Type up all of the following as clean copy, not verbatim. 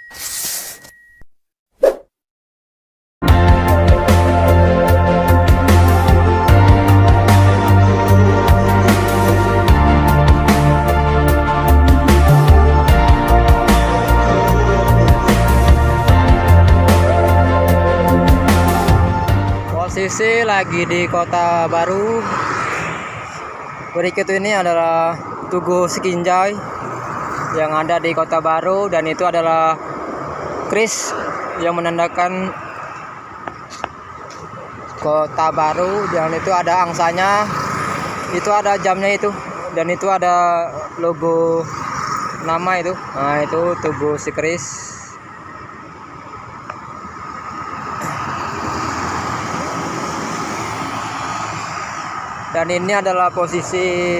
Posisi lagi di Kota Baru. Berikut ini adalah Tugu Sikinjai yang ada di Kota Baru, dan itu adalah kris yang menandakan Kota Baru, dan itu ada angsanya, itu ada jamnya itu, dan itu ada logo nama itu. Nah, itu Tugu Sikris. Dan ini adalah posisi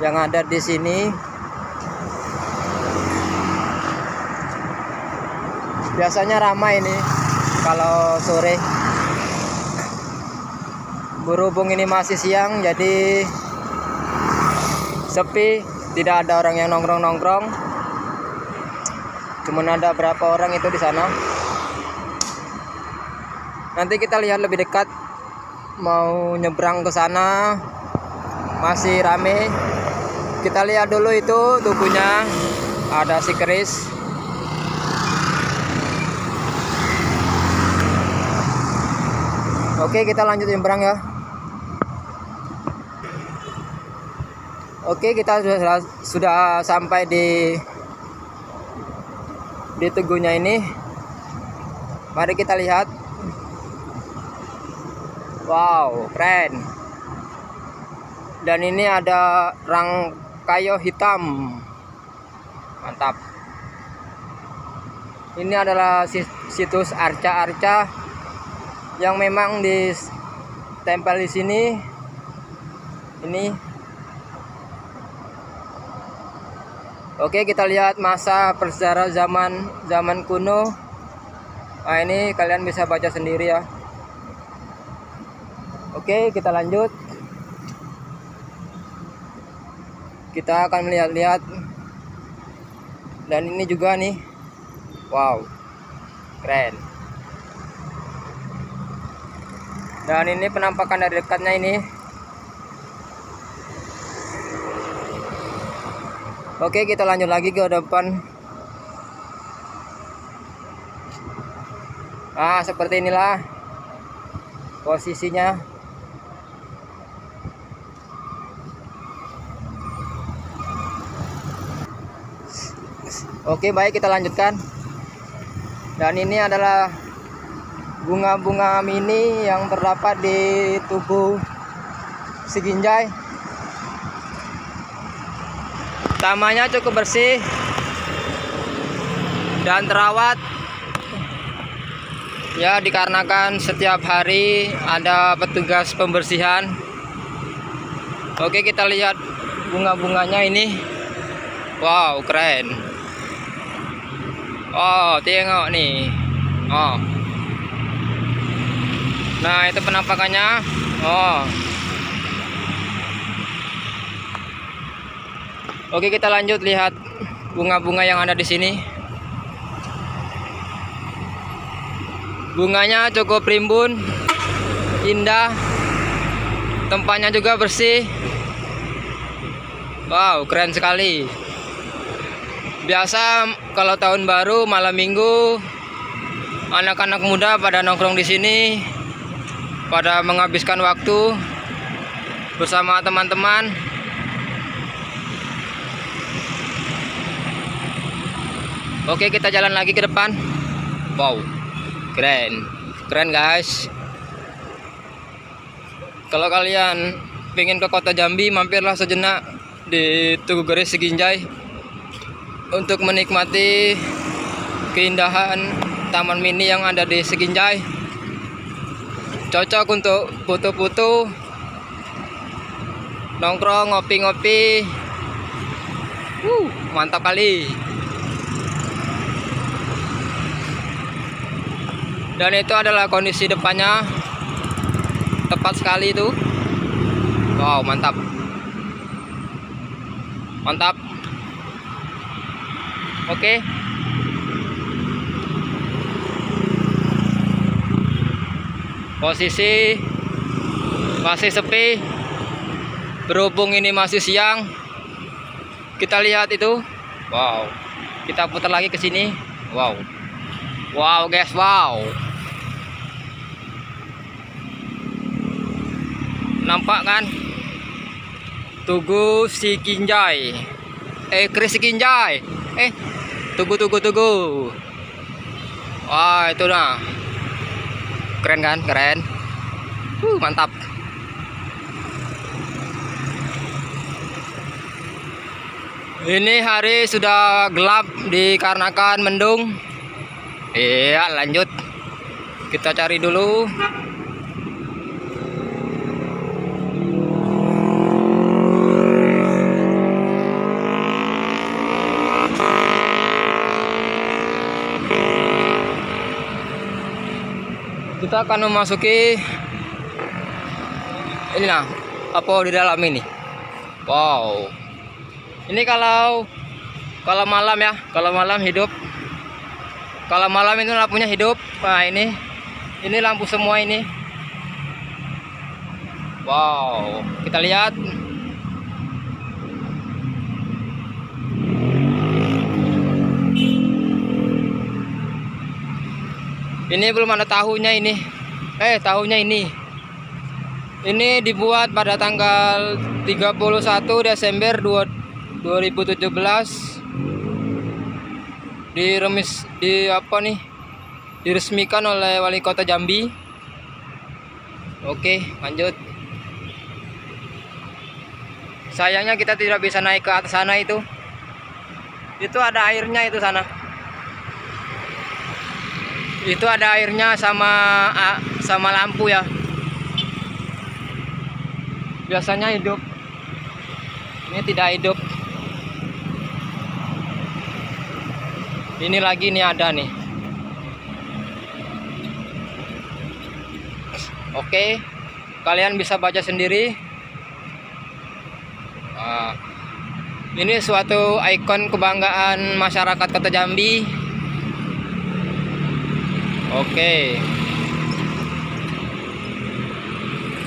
yang ada di sini. Biasanya ramai ini kalau sore. Berhubung ini masih siang, jadi sepi, tidak ada orang yang nongkrong-nongkrong. Cuman ada berapa orang itu di sana. Nanti kita lihat lebih dekat. Mau nyebrang ke sana masih rame. Kita lihat dulu itu tubuhnya, ada si keris. Oke, kita lanjut nyebrang ya. Oke, kita sudah sampai di tugunya ini. Mari kita lihat. Wow, keren. Dan ini ada rangkayo hitam. Mantap. Ini adalah situs arca-arca yang memang ditempel di sini. Ini. Oke, kita lihat masa persejarah zaman kuno. Nah, ini kalian bisa baca sendiri ya. Oke, kita lanjut. Kita akan melihat-lihat. Dan ini juga nih. Wow, keren. Dan ini penampakan dari dekatnya ini. Oke, kita lanjut lagi ke depan. Nah, seperti inilah posisinya. Oke, baik, kita lanjutkan. Dan ini adalah bunga-bunga mini yang terdapat di Tugu Sikinjai. Tamannya cukup bersih dan terawat. Ya, dikarenakan setiap hari ada petugas pembersihan. Oke, kita lihat bunga-bunganya ini. Wow, keren. Oh, tengok nih. Oh. Nah, itu penampakannya. Oh. Oke, kita lanjut lihat bunga-bunga yang ada di sini. Bunganya cukup rimbun, indah. Tempatnya juga bersih. Wow, keren sekali. Biasa kalau tahun baru malam minggu anak-anak muda pada nongkrong di sini, pada menghabiskan waktu bersama teman-teman. Oke, kita jalan lagi ke depan. Wow, keren, keren guys. Kalau kalian pengen ke kota Jambi, mampirlah sejenak di Tugu Sikinjai untuk menikmati keindahan taman mini yang ada di Sikinjai. Cocok untuk foto-foto, nongkrong, ngopi-ngopi. Mantap kali. Dan itu adalah kondisi depannya. Tepat sekali itu. Wow, mantap. Mantap. Oke. Posisi masih sepi, berhubung ini masih siang. Kita lihat itu, wow, kita putar lagi ke sini, wow, wow guys, wow, nampak kan Tugu Sikinjai, Kris Sikinjai, Tugu, wah itu nah, keren kan, keren, mantap. Ini hari sudah gelap dikarenakan mendung. Iya, lanjut. Kita cari dulu. Kita akan memasuki ini nah, apa di dalam ini. Wow. Ini kalau malam ya, kalau malam hidup. Kalau malam itu lampunya hidup. Nah, ini lampu semua ini. Wow, kita lihat. Ini belum ada tahunya ini. Tahunya ini. Ini dibuat pada tanggal 31 Desember 2017, diresmikan oleh Wali Kota Jambi. Oke, lanjut. Sayangnya kita tidak bisa naik ke atas sana itu. Itu ada airnya itu sana. Itu ada airnya sama lampu ya. Biasanya hidup. Ini tidak hidup. Ini lagi nih ada nih. Oke, kalian bisa baca sendiri. Ini suatu ikon kebanggaan masyarakat Kota Jambi. Oke,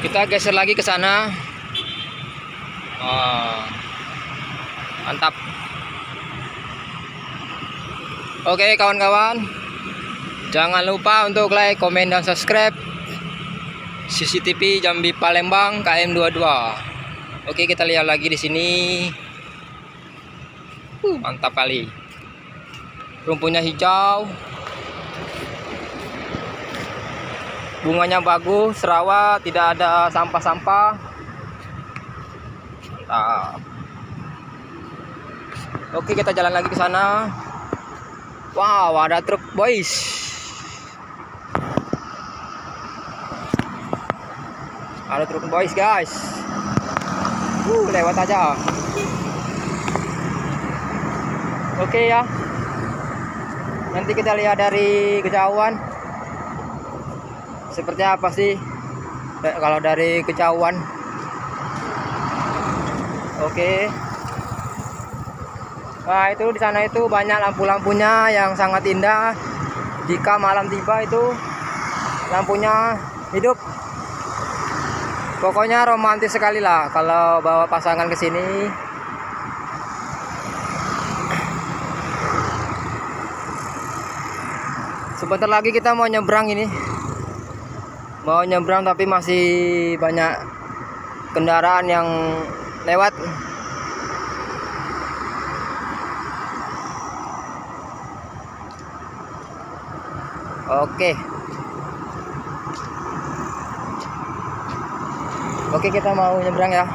kita geser lagi ke sana. Mantap. Oke kawan-kawan, jangan lupa untuk like, komen, dan subscribe CCTV Jambi Palembang KM22. Oke, kita lihat lagi di sini. Mantap kali. Rumputnya hijau, bunganya bagus, rawa, tidak ada sampah-sampah. Mantap. Oke, kita jalan lagi ke sana. Wow, ada truk boys. Ada truk boys guys. Lewat aja. Oke ya. Nanti kita lihat dari kejauhan. Seperti apa sih kalau dari kejauhan. Oke. Nah, itu di sana itu banyak lampu-lampunya yang sangat indah. Jika malam tiba itu lampunya hidup. Pokoknya romantis sekali lah kalau bawa pasangan ke sini. Sebentar lagi kita mau nyebrang ini. Mau nyebrang tapi masih banyak kendaraan yang lewat. Oke, kita mau nyebrang ya.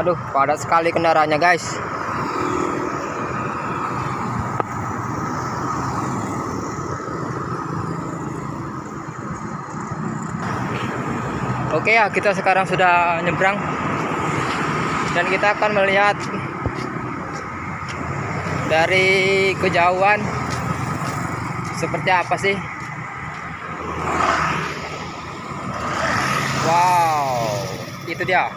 Aduh, padat sekali kendaraannya guys. Oke ya, kita sekarang sudah nyebrang. Dan kita akan melihat dari kejauhan seperti apa sih. Wow, itu dia.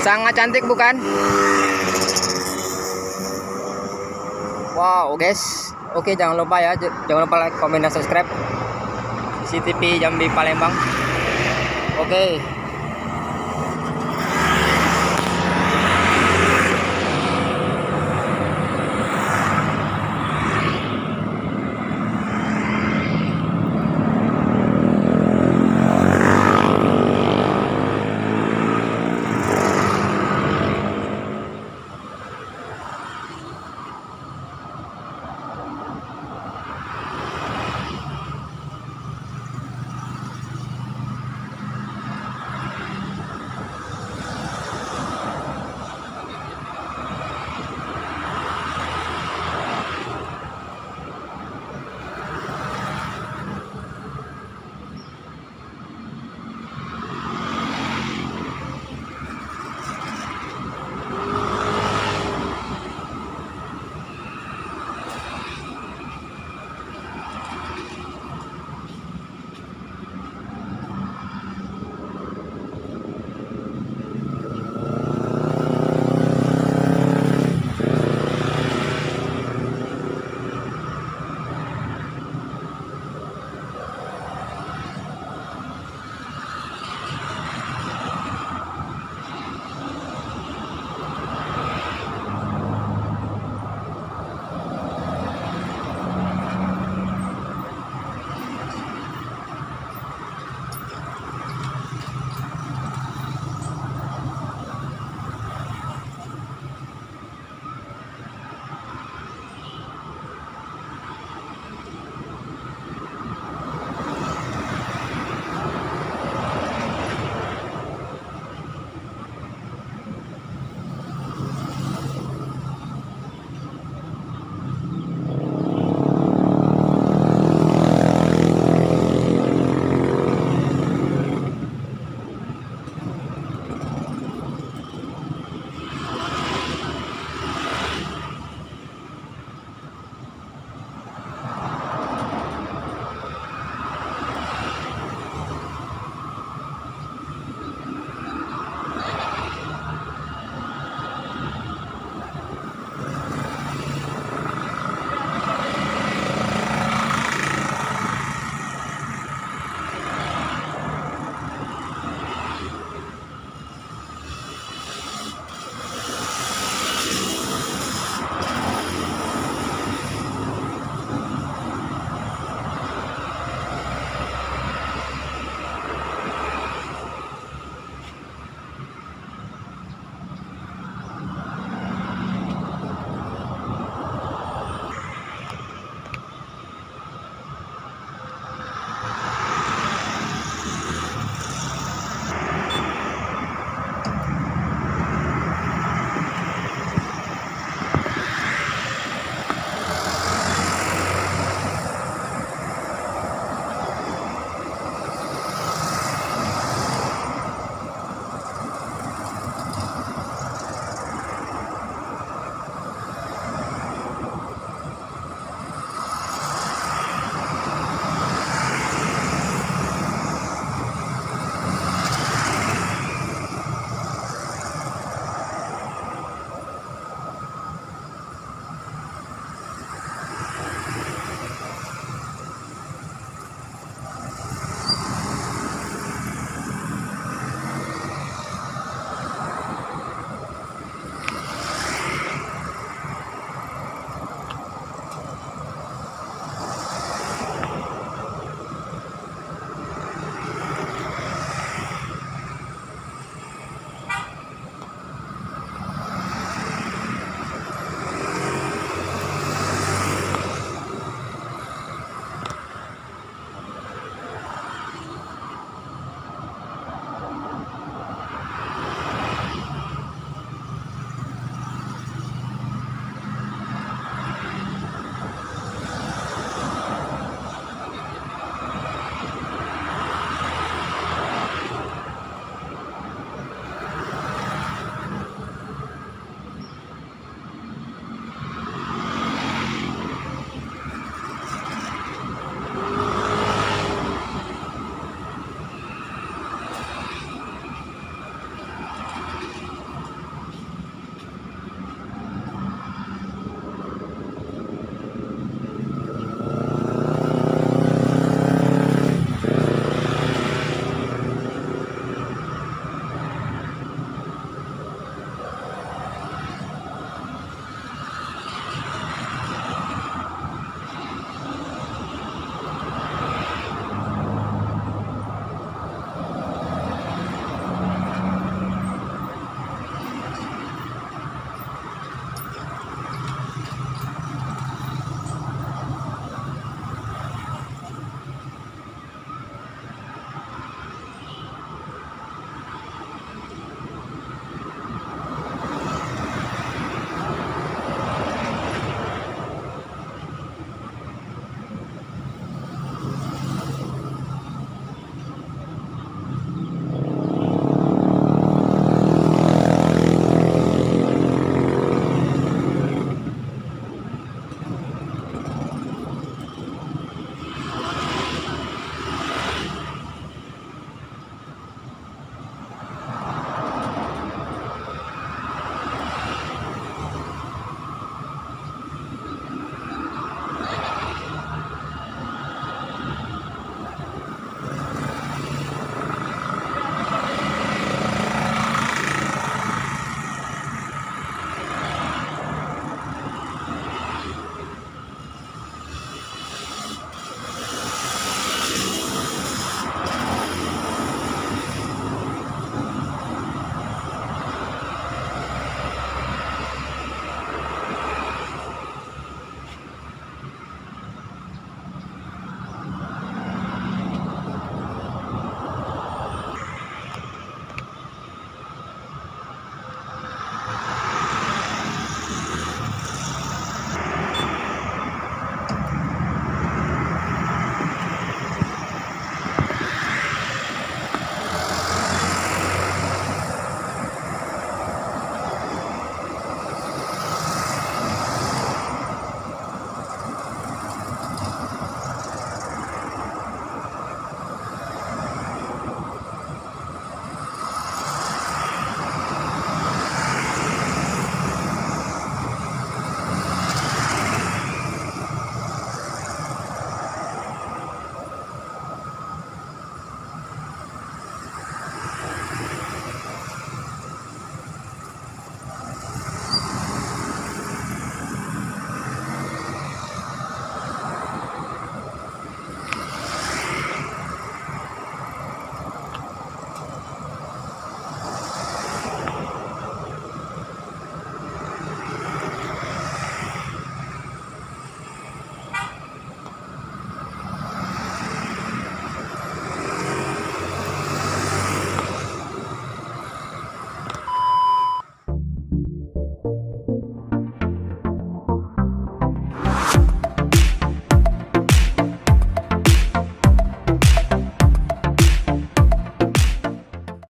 Sangat cantik bukan? Wow guys. Oke, jangan lupa ya, jangan lupa like, komen, dan subscribe CCTV Jambi Palembang. Oke.